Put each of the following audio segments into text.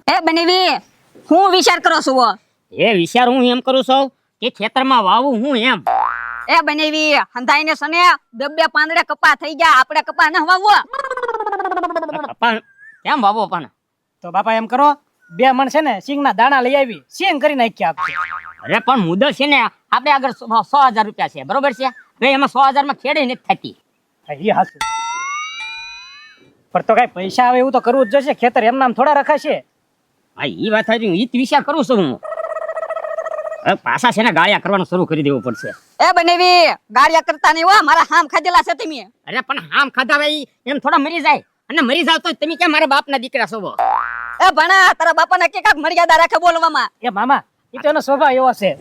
એ બનેવી હું વિચાર કરો છો? એ વિચાર હું એમ કરું છું કે ખેતરમાં વાવું હું એમ. એ બનેવી હંધાઈને સને બે બે પાંદડે કપા થઈ ગયા, આપણે કપા ન વાવવો. પણ કેમ વાવો પણ? તો બાપા એમ કરો, 2 મણ છે ને સિંગના દાણા લઈ આવી, સિંગ કરી નાખી આપશે. અરે પણ મુદત છે ને આપણે આગળ 100,000 રૂપિયા છે, બરોબર છે? હવે એમાં 100,000 માં ખેડે નથી થતી. હા, એ હાચું. પણ તો કઈ પૈસા આવે એવું તો કરવું જ જોશે, ખેતર એમ નામ થોડા રખાશે. હા એ વાત સાચી, ઈ જ વિચાર કરું છું હું. હવે પાછા છે ને ગાળિયા કરવાનું શરૂ કરી દેવું પડશે. એ બનેવી ગાળિયા કરતા નહીં હો, મારા હામ ખાધેલા છે તમે. અરે પણ આમ ખાધા ભાઈ એમ થોડા મરી જાય, અને મરી જાવ તો તમે કેમ મારા બાપના દીકરા છો? એ ભણા તારા બાપાને કે કાક મર્યાદા રાખે બોલવામાં. એ મામા, એ તો એનો સ્વભાવ એવો છે.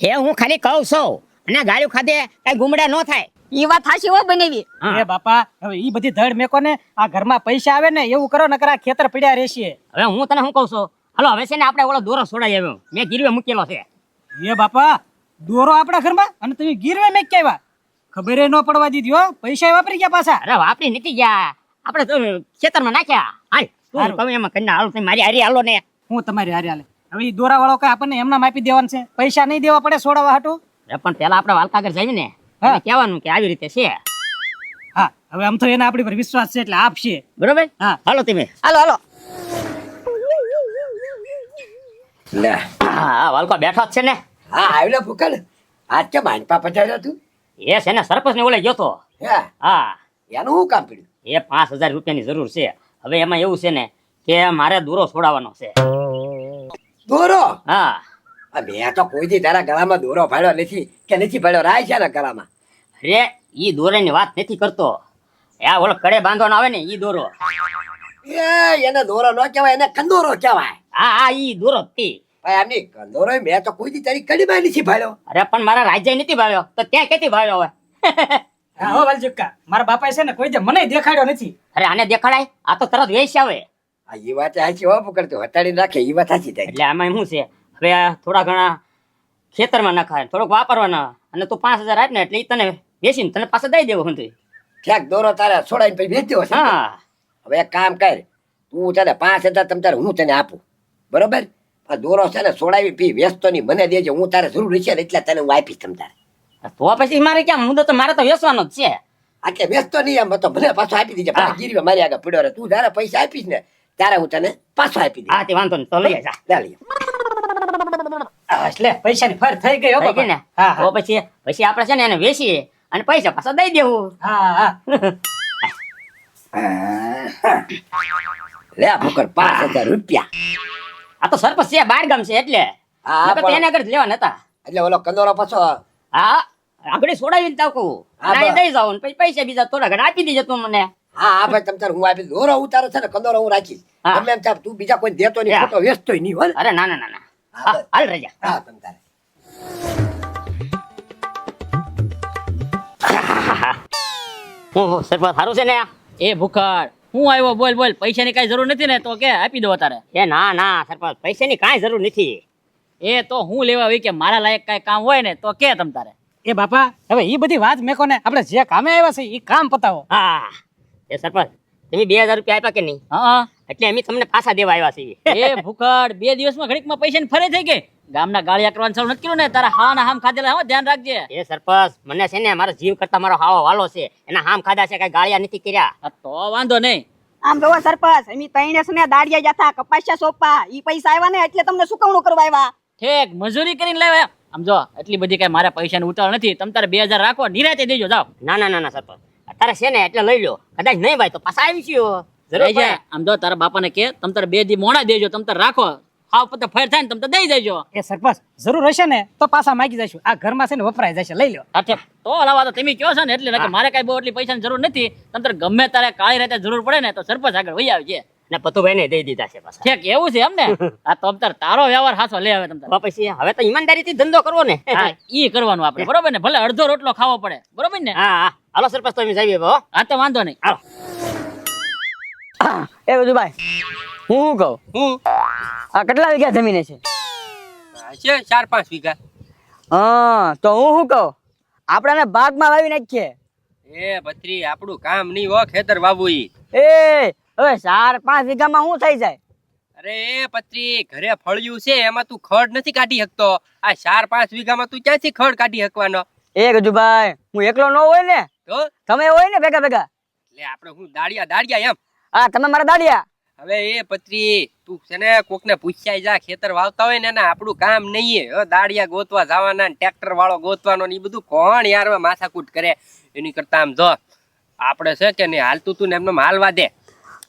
હે હું ખાલી કહું છું, અને ગાળ્યું ખાધે કઈ ગુમડા ન થાય. ઈ વાત હાચી હો બનેવી. એ બાપા, હવે ઈ બધી ધડ મેકો ને, આ ઘરમાં પૈસા આવે ને એવું કરો, નકર આ ખેતર પડ્યા રહેશે. હવે હું તને શું કહું છું, હાલો હવે છે ને આપણે ઓલો દોરો છોડાઈ આવ્યો, મેં ગીરવે મૂકેલો છે. એ બાપા, દોરો આપણા ઘરમાં અને તમે ગીરવે મેક કે આવ્યા, ખબર ન પડવા દીધી હો, પૈસા વાપરી ગયા પાછા. અરે વાપરી નથી ગયા, આપણે તો ખેતરમાં નાખ્યા. હાલ તું તમે એમાં કરી હાલો, તમે મારી હારી હાલો ને. હું તમારી હારે હાલે. હવે ઈ દોરા વાળો કઈ આપણને એમના માપી દેવાનું છે, પૈસા નહીં દેવા પડે છોડાવવા હાટું. અરે પણ પેલા આપણે વાલકા આગળ જઈએ ને, એને કહેવાનું કે આવી રીતે છે. હા, હવે આમ તો એને આપણી પર વિશ્વાસ છે એટલે આપશે. બરોબર? હા, હાલો તમે. હાલો હાલો. લે હા વાલકો બેઠો જ છે ને. હા આવ્યો ફૂકલ, આજ કેમ માનપા પધાર્યો તું? એ છે ને સરપંચ ને ઓલે ગયો તો. હે, હા એનું શું કામ પડ્યું? એ 5,000 રૂપિયાની જરૂર છે. હવે એમાં એવું છે ને કે મારે દોરો છોડાવવાનો છે. દોરો? હા આ મેં તો કોઈ દી તારા ગળામાં દોરો ભાડ્યો નથી કે નથી ભાડ્યો, રાય છે ને ગળામાં. અરે ઈ દોરાની વાત નથી કરતો, આ ઓલો કડે બાંધવાનો આવે ને ઈ દોરો. એને દોરો ન કહેવાય, એને કંદોરો કહેવાય. હા ઈ દોરો જ તી. ભાઈ આમની કંદોરો મેં તો કોઈ દી તારી કડીમાં નથી ભાડ્યો. અરે પણ મારા રાજ્ય નથી ભાવ્યો તો ત્યાં કેથી ભાવ્યો હવે? હા હો વાલચુક્કા, મારા બાપાએ છે ને કોઈ દે મને દેખાડ્યો નથી. અરે આને દેખાડાય, આ તો તરત વેચ આવે. આ એ વાત સાચી હો પકડતો, હટાડીને રાખે એ વાત સાચી થાય. એટલે આમાં શું છે, હવે આ થોડા ઘણા ખેતરમાં નખાય, થોડોક વાપરવાના, અને તું 5,000 આપ ને એટલે ઈ તને વેચીને તને પાછા દઈ દેવો હું. ક્યાંક દોરો તારે છોડાઈને પછી વેચ્યો હશે. હા હવે એક કામ કર, તું તને 5,000 તમ તારે હું તને આપું, બરોબર? આ દોરો છે ને છોડાવી પી વેચતો નહીં, મને દેજે, હું તારે જરૂર છે ને એટલે તને હું આપીશ તમ તારે. તો પછી મારે ક્યાં, મુદ્દો તો મારે તો વેચવાનો જ છે. એટલે વેચતો નહીં એમ તો મને પાછો આપી દીજે. હા. ગીરવે મારી આગળ પડ્યો રહે, તું જયારે પૈસા આપીશ ને ત્યારે હું તને પાછો આપી દઈશ. હા તે વાંધો નહીં, તો લઈ જા. લે લઈએ. એટલે પૈસાની ફર થઈ ગઈ હો થઈ ગઈ બાપા. ને? હા તો હા પછી આપણે છે ને એને વેચીએ અને પૈસા પાછા દઈ દેવું. હા હા. લે ફોકર 5,000 રૂપિયા. આ તો સરપંચ છે, બહાર ગામ છે એટલે. હા, નકર તો પણ- એને આગળ જ લેવા નતા. એટલે ઓલો કંદોરો પાછો હા આગળ છોડાવીને તાકું હા, અને બસ. દઈ જાવ ને પછી પૈસા બીજા થોડા ઘણા આપી દેજો તું મને. હા હા ભાઈ તમ તારે હું આપી દઉં. દોરો ઉતારો છે ને કંદોરો હું રાખીશ. હા. ગમે એમ થાય, તું બીજા કોઈ દેતો નહીં, હા. ખોટો વેચતોય નહીં હો ને. અરે ના ના ના ના. હા, હા, બસ. હાલ રજા. હા તમ તારે. હું સરપંચ સારું છે ને? એ ભૂખાડ હું આવ્યો, બોલ બોલ. પૈસાની કઈ જરૂર નથી ને તો કે આપી દો તારે. એ ના ના સરપંચ, પૈસાની કાંઈ જરૂર નથી. એ તો હું લેવા આવી કે મારા લાયક કઈ કામ હોય ને તો કે તમ તારે. એ બાપા, હવે ઈ બધી વાત મેકો ને, આપણે જે કામે આવ્યા છે ઈ કામ પતાવો. હા એ સરપંચ, તમે 2,000 રૂપિયા આપ્યા કે નહીં? હા એટલે અમે તમને પાછા દેવા આવ્યા છીએ. એ ભૂખાડ 2 દિવસમાં ઘડીકમાં પૈસાની ફરે થઈ ગઈ. ગામના ગાળિયા કરવાનું ચાલુ નથી કર્યું ને, તારા હા ના હામ ખાધેલા હો, ધ્યાન રાખજે. એ સરપંચ, મને છે ને મારો જીવ કરતા મારો હાવો વાલો છે, એના હામ ખાધા છે, કઈ ગાળિયા નથી કર્યા. હા, તો વાંધો નહીં. આમ જોવો સરપંચ, અમે તઈને સને દાડિયા જતા કપાસિયા સોંપા, ઈ પૈસા આવ્યા ને એટલે તમને સુકવણું કરવા આવ્યા. ઠેક મજૂરી કરીને લાવ્યા. આમ જો એટલી બધી કઈ મારા પૈસાની ઉતાવળ નથી, તમ તારે 2,000 રાખો, નિરાતે દેજો, જાઓ. ના ના ના ના સરપંચ, અત્યારે છે ને એટલે લઈ લો, કદાચ નહીં ભાઈ તો પાછા આવીશું. જરૂર લઈ જાય. આમ જો તારા બાપાને કે તમ તારે 2 દી મોડા દેજો, તમ તારે રાખો, હાવ પતે ફેર થાય ને તમ તારે દઈ દેજો. એ સરપંચ, જરૂર હશે ને તો પાછા માગી જઈશું, આ ઘરમાં છે ને વપરાય જશે, લઈ લો. અચ્છા તો હલાવા તો તમે કહો છો ને એટલે, નકર મારે કઈ બહુ એટલી પૈસાની જરૂર નથી. તમ તારે ગમે તારે કાળી રાતે જરૂર પડે ને તો સરપંચ આગળ વહી આવજે. ને પતુભાઈ ને દઈ દીધા છે પાછા. ઠેક એવું છે એમ ને? આ તો તમ તારો વ્યવહાર હાથો લે હવે તમ તારે. તો પછી હવે તો ઈમાનદારીથી ધંધો કરવો ને. હા ઈ કરવાનું આપણે, બરોબર ને? ભલે અડધો રોટલો ખાવો પડે, બરોબર ને? હા હા હાલો સરપંચ, તો અમે જઈએ હો. હા તો વાંધો નહીં. હાલો. એ બધું ભાઈ હું કહું, આ કેટલા વીઘા જમીન છે? છે 4-5 વીઘા. હા તો હું શું કહું, આપણાને ભાગમાં વાવી નાખીએ. એ ભત્રી, આપણું કામ નહીં હો ખેતર વાવવું ઈ. એ હવે 4-5 વીઘામાં શું થઈ જાય? અરે પત્રી ઘરે ફળિયું છે એમાં તું ખડ નથી કાઢી શકતો. આ 4-5 વીઘામાં તું ક્યાંથી ખડ કાઢી શકવાનો? એ ગજુભાઈ હું એકલો ન હોય ને, તો તમે હોય ને ભેગા ભેગા. એટલે આપણે હું દાડિયા એમ. હા તમે મારા દાડિયા. હવે એ પત્રી તું છે ને કોકને પૂછ્યા જા, ખેતર વાવતા હોય ને આપણું કામ નહીં. હવે દાડિયા ગોતવા જવાના ને ટ્રેક્ટર વાળો ગોતવાનો ને એ બધું કોણ યાર માથાકૂટ કરે? એની કરતા આમ જો આપણે છે કે નહીં હાલતું તું ને એમને હાલવા દે.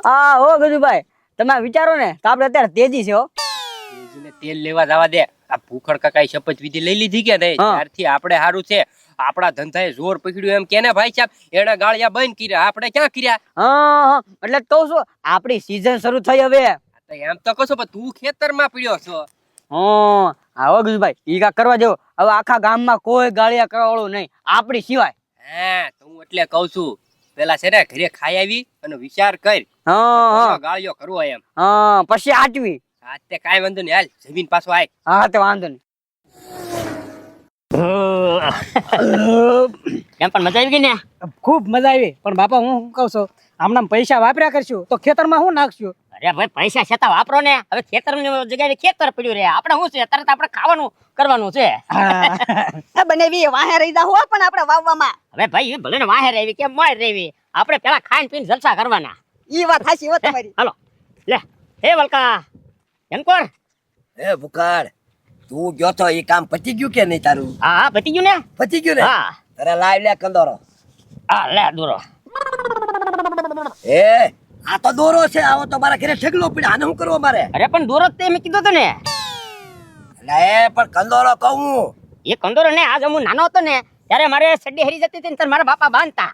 હા હો ગજુભાઈ, તમે વિચારો ને તો આપણે અત્યારે તેજી છે હો. તેજીને તેલ લેવા જવા દે. આ ભૂખડ કાકાએ શપથ વિધિ લઈ લીધી કે નહીં? હા. ત્યારથી આપણે સારું છે. આપણા ધંધાએ જોર પકડ્યું એમ કેને ભાઈ સાહેબ? એને ગાળિયા બંધ કર્યા, આપણે ક્યાં કર્યા? હા એટલે કહું છું આપણી સીઝન શરૂ થઈ હવે. તો એમ તો કહો છો પણ તું ખેતરમાં પડ્યો છો. હા હો ગજુભાઈ, ઈ કા કરવા જેવો. હવે આખા ગામમાં કોઈ ગાળિયા કરવા વાળું નહીં આપણી સિવાય. હા તો હું એટલે કહું છું પેલા છે ને ઘરે ખાઈ આવી અને વિચાર કર હા ગાળિયો કરવો એમ. હા પછી આટવી. આ તે કાંઈ વાંધો નહીં, હાલ જમીન પાછો આય. હા તે વાંધો નહીં. એમ પણ મજા આવી ગઈ ને? ખૂબ મજા આવી. પણ બાપા હું શું કહું છું, આમનામ પૈસા વાપર્યા કરશું તો ખેતરમાં શું નાખશું? અરે ભાઈ પૈસા છતાં વાપરો ને. હવે ખેતરની જગ્યાએ ખેતર પડ્યું રે. આપણે શું છે તરત આપણે ખાવાનું કરવાનું છે. આ બનેવી વાહે રહી જા હો પણ આપણે વાવવામાં. હવે ભાઈ એ ભલે ને વાહે રહેવી કે મોય રહેવી, આપણે પેલા ખાઈને પીને જલસા કરવાના. ઈ વાત હાચી હો તમારી. હાલો લે હે વલકા એમ કોણ? એ ભૂખાડ, તું ગયો તો એ કામ પતી ગયું કે નહીં તારું? હા હા પતી ગયું ને. પતી ગયું ને? હા અરે લાવ લે કંદોરો. હા લે દોરો. એ આ તો દોરો છે, આવો તો મારા ઘરે ઠેકલો પડ્યો. આને શું કરવો મારે? અરે પણ દોરો તે મેં કીધો તો ને. એટલે એ પણ કંદોરો કહું. એ કંદોરો ને આજ હું નાનો હતો ને ત્યારે મારે સડ્ડી હરી જતી હતી ને ત્યારે મારા બાપા બાંધતા.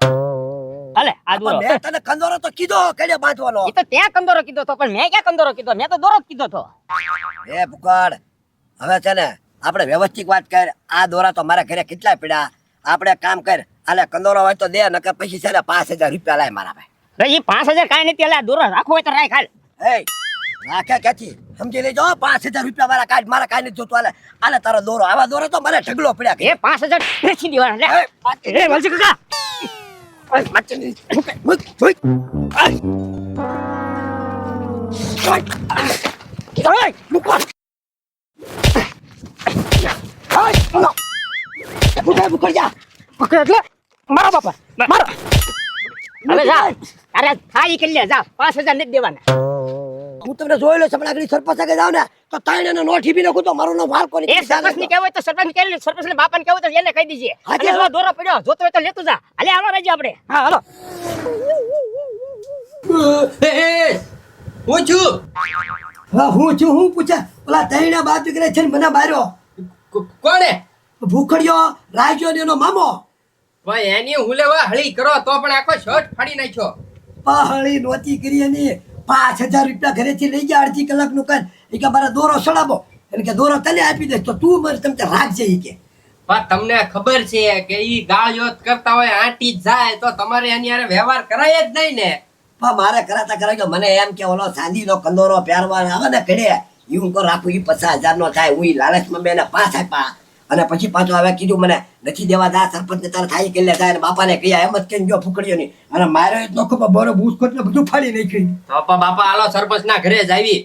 હાલે આ દોરો. મેં તને કંદોરો તો કીધો કડે બાંધવાનો. એ તો ત્યાં કંદોરો કીધો તો, પણ મેં ક્યાં કંદોરો કીધો? મેં તો દોરો જ કીધો તો. એ ભૂખાડ, હવે છે ને આપણે વ્યવસ્થિત વાત કર. આ દોરા તો મારા ઘરે કેટલા પડ્યા. આપણે કામ કર, આલે કંદોરો હોય તો દે, નકર પછી છે ને 5000 રૂપિયા લાય મારા ભાઈ. એ 5000 કાંઈ નથી. એટલે આ દોરો રાખવો હોય તો રાખ. હાલ એ રાખે ક્યાંથી? સમજી લેજો 5000 રૂપિયા મારા કાઢ. મારા કાંઈ નથી જોતું. આલે આલે તારો દોરો. આવા દોરો તો મને ઢગલો પડ્યા કે. એ 5000 વેચી દેવાના. લે એ વલસી કાકા મારા બાપા મારો. હવે જા અરે થાઈ કરી લે જા. 5000 નથી દેવાના. હું તમને જોઈ લો સપના આગળ સરપંચ આગળ જાવ ને તો તાણે નો ઠીબી નાખું તો મારું નામ વાળ કોની. એ સરપંચ ને કહેવું હોય તો સરપંચ કહી લે. સરપંચ ને બાપા ને કહેવું તો એને કહી દીજે. હાજી. અને જો દોરો પડ્યો જોતો હોય તો લેતું જા. હાલે હાલો રાજી આપણે. હા હાલો. હું છું. હા હું છું. હું પૂછે ઓલા તૈણા બાપ દીકરા છે ને મને માર્યો. કોણે? ભૂખડિયો રાજો ને એનો મામો. ભાઈ એની હું લેવા હળી કરો તો પણ આખો શર્ટ ફાડી નાખ્યો. પહાડી નોતી કરી એની 5000 રૂપિયા ઘરેથી લઈ ગયા. અડધી કલાક નું કર. એ કે મારા દોરો સડાવો. એટલે કે દોરો તને આપી દઈશ તો તું મને તમે રાખજે. એ કે પણ તમને ખબર છે કે ઈ ગાળિયો કરતા હોય આંટી જ જાય તો તમારે એની હારે વ્યવહાર કરાય જ નહીં ને. પણ મારે કરાતા કરાવ્યો. મને એમ કે ઓલો ચાંદીનો કંદોરો પહેરવા આવે ને ઘડે એ હું કો રાખું. એ 50000 નો થાય. હું લાલચમાં મેં એને 5 આપ્યા અને પછી પાછું હવે કીધું મને નથી દેવા. દા સરપંચ ને તારે થાય કે લે થાય. બાપાને કહ્યા એમ જ કઈ ગયો ફૂકડ્યો નહીં. અને મારે નોખો બરો બૂસકોટ ને બધું ફાડી નાખ્યું. તો પણ બાપા હાલો સરપંચ ના ઘરે જ આવી.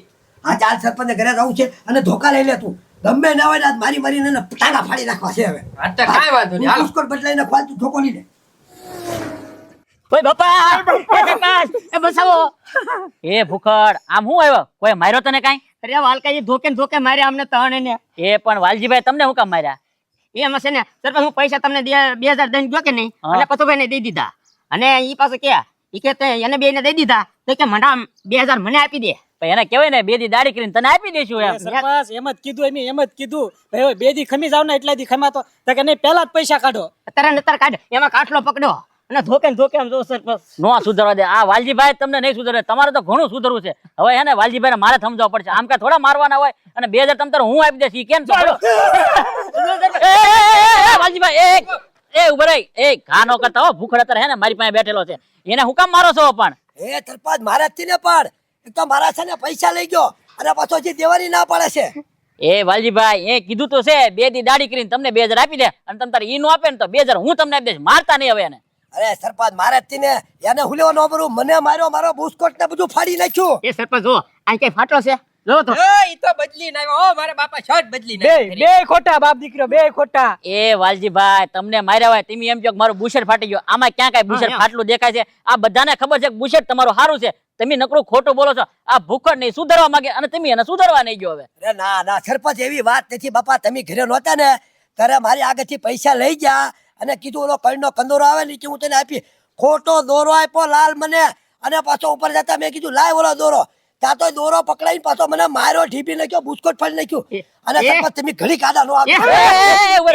હા ચાલ સરપંચ ઘરે જવું છે અને ધોકા લઈ લે તું. ગમે ના હોય ને મારી મારીને એને ટાંગા ફાડી નાખવા છે હવે. અત્યારે કાંઈ વાંધો નહીં હાલો. બૂસકોટ બદલાઈને ખોલ તું ધોકો નહીં લે. ઓય બાપા એ સરપંચ એ બસાવો. એ ભૂખડ આમ હું આવ્યો? કોઈ માર્યો તને કાંઈ? અરે વાલકાજી ધોકે ને ધોકે માર્યા અમને ત્રણે ને. એ પણ વાલજીભાઈ તમને હું કામ માર્યા? એમાં છે ને સરપંચ હું પૈસા તમને 2000 દઈને ગયો કે નહીં, હા. અને પતુભાઈ ને દઈ દીધા. અને ઈ પાસે કે ઈ કે તે એને બે ને દઈ દીધા તો કે મંડા 2000 મને આપી દે. પણ એને કહેવાય ને બે દી દાડી કરીને તને આપી દઈશું એમ. સરપંચ એમ જ કીધું. એમ જ કીધું ભાઈ બે દી ખમી જાવ ને એટલા દી ખમાતો તો કે નહીં પહેલા જ પૈસા કાઢો. અત્યારે નતર કાઢ. એમાં કાટલો પકડ્યો અને ધોકે ને ધોકે આમ જો સરપંચ. નો સુધરવા દે. આ વાલજીભાઈ તમને નહીં સુધરે. તમારે તો ઘણું સુધરવું છે. હવે હે ને વાલજીભાઈ મારે સમજાવવા પડશે. આમ કે થોડા મારવાના હોય. અને 2000 તમ તારે હું આપી દઈશ. ઈ કેમ છો? વાલજીભાઈ એ ઉભા રહી. એ ઘા નો કરતા હો. ભૂખડ અત્યારે હે ને મારી પાસે બેઠેલો છે. એને હું કામ મારો છો? પણ એ તરપાદ મારા થી ને પણ એક તો મારા છે ને પૈસા લઈ ગયો અને પાછો જે દેવાની ના પાડે છે. એ વાલજીભાઈ એ કીધું તો છે બે દી દાડી કરીને તમને 2000 આપી દે. અને તમ તારે ઈ નો આપે ને તો 2000 હું તમને આપી દઈશ. મારતા નહીં હવે એને. અરે સરપંચ મારા થી ને એને હુલેવો ન ભરું. મને માર્યો. મારો બુસ્કોટ ને બધું ફાડી નાખ્યું. એ સરપંચ જો આ કઈ ફાટલો છે? જો તો એ ઈ તો બદલીને આવ્યો હો મારા બાપા શર્ટ બદલીને બે આવ્યો. બે ખોટા બાપ દીકરો બે ખોટા. એ વાલજીભાઈ તમને માર્યા હોય તમે એમ કહો કે મારું બુશર્ટ ફાટી ગયો, આમાં ક્યાં કઈ બુશર્ટ હા. ફાટલું દેખાય છે? આ બધાને ખબર છે કે બુશર્ટ તમારું સારું છે, તમે નકરું ખોટું બોલો છો. આ ભૂખડ નહીં સુધારવા માંગે અને તમે એને સુધારવા નહીં ગયો. હવે અરે ના ના સરપંચ એવી વાત નથી બાપા, તમે ઘરે નહોતા ને ત્યારે મારી આગળથી પૈસા લઈ ગયા અને કીધું ઓલો કઈનો કંદોરો આવે ને કે હું તને આપી. ખોટો દોરો આપ્યો લાલ મને, અને પાછો ઉપર જતા મેં કીધું લાય ઓલો દોરો, ત્યાં તો દોરો પકડાઈને પાછો મને માર્યો, ઢીબી નાખ્યો, બુસ્કોટ ફાડી નાખ્યું. અને એ- સરપંચ તમે ઘડી કાઢા નો એ, આપી.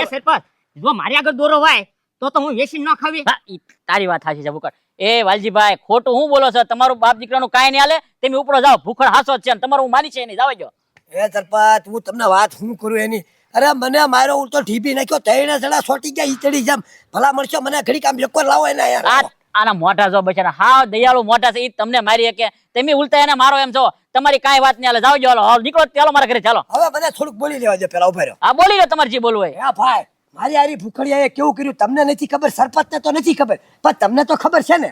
એ સરપંચ, જો મારી આગળ દોરો હોય તો હું વેચીને ન ખાવી. હા, ઈ તારી વાત સાચી છે ભૂખડ. એ વાલજીભાઈ ખોટું હું બોલો છો? તમારું બાપ દીકરાનું કાંઈ નહીં હાલે, તમે ઉપરો જાઓ. ભૂખડ હાસો જ છે અને તમારું હું માની છે નહીં, જાવ જો. એ સરપંચ હું તમને વાત શું કરું એની, અરે મને માર્યો ઉલટો ઢીબી નાખ્યો, તઈને જણા સોટી ગયા, ઈ ચડી જેમ ભલા મળશો મને ઘડી કામ બેકોર લાવો એને યાર. આના મોઢા જો બચારા, હા દયાળુ મોઢા છે, ઈ તમને મારી શકે. તમે ઉલટા એને મારો એમ છો, તમારી કાંઈ વાત નહીં હાલે. જાવ જો, હાલો નીકળો, ચાલો મારા ઘરે ચાલો. હવે મને થોડુંક બોલી લેવા દે, પેલા ઉભા રહ્યો. હા બોલી લો તમારે જે બોલવું હોય. હે ભાઈ, મારી આરી ભૂખડિયાએ કેવું કર્યું તમને નથી ખબર, સરપંચને તો નથી ખબર, પણ તમને તો ખબર છે ને.